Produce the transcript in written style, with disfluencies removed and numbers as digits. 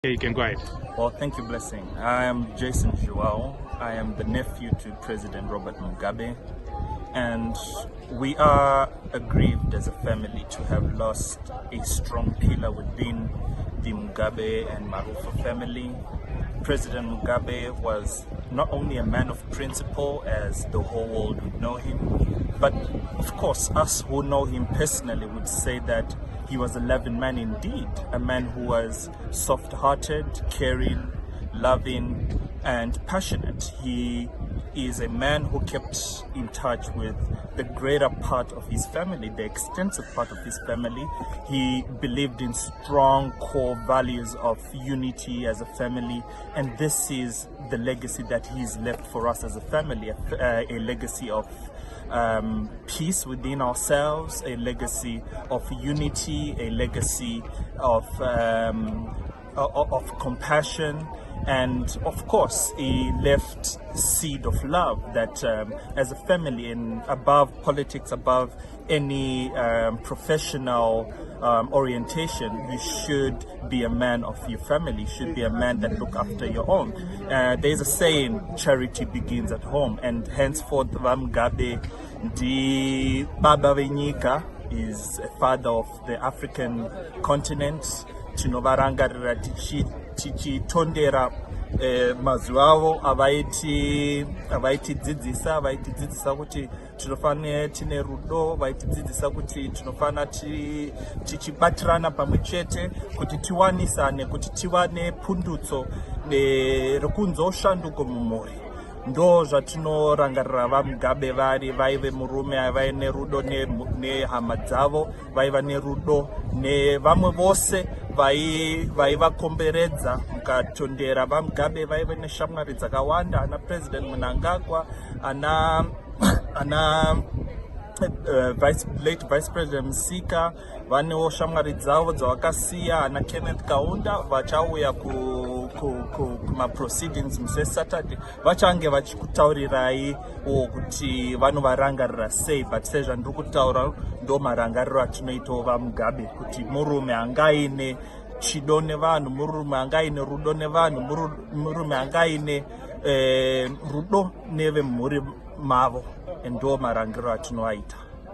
Okay, you can go ahead. Well, thank you, Blessing. I am VaJason Zhuwao. I am the nephew to President Robert Mugabe, and we are aggrieved as a family to have lost a strong pillar within the Mugabe and Marufa family. President Mugabe was not only a man of principle, as the whole world would know him, but of course us who know him personally would say that he was a loving man indeed, a man who was soft-hearted, caring, loving, and passionate. He is a man who kept in touch with the greater part of his family, the extensive part of his family. He believed in strong core values of unity as a family, and this is the legacy that he's left for us as a family, a legacy of peace within ourselves, a legacy of unity, a legacy of compassion, and of course a left seed of love that as a family, and above politics, above any professional orientation, you should be a man of your family, you should be a man that look after your own. There's a saying, charity begins at home, and henceforth vaMugabe the baba venyika is a father of the African continent. Tinovarangarira tichitondera mazuva avaitidzidzisa kuti tinofana tine rudo, vaitidzidzisa kuti tinofana tichibatirana pamwe chete, kuti tiwanisane, kuti tiwane pundutso rekunzoshanduko mumhuri. Ndo zvatinorangarira vaMugabe vari, vaive murume vaine rudo nehama dzavo, vaiva nerudo nevamwe vose vaivakomberedza. Mukatondera vaMugabe vaive neshamwari dzakawanda, ana President Mnangagwa, ana late Vice President Msika, vanewo shamwari dzavo dzavakasiya, ana Kenneth Kaunda, vachauya kuma proceedings musi Saturday, vachange vachikutaurirai kuti vanovarangarira sei, but sezvandiri kutaura ndo marangariro atinoitawo vaMugabe, kuti murume angaine chido nevanhu, murume angaine rudo nevanhu, murume angaine rudo nevemhuri mavo, ndo marangiro atinoaita.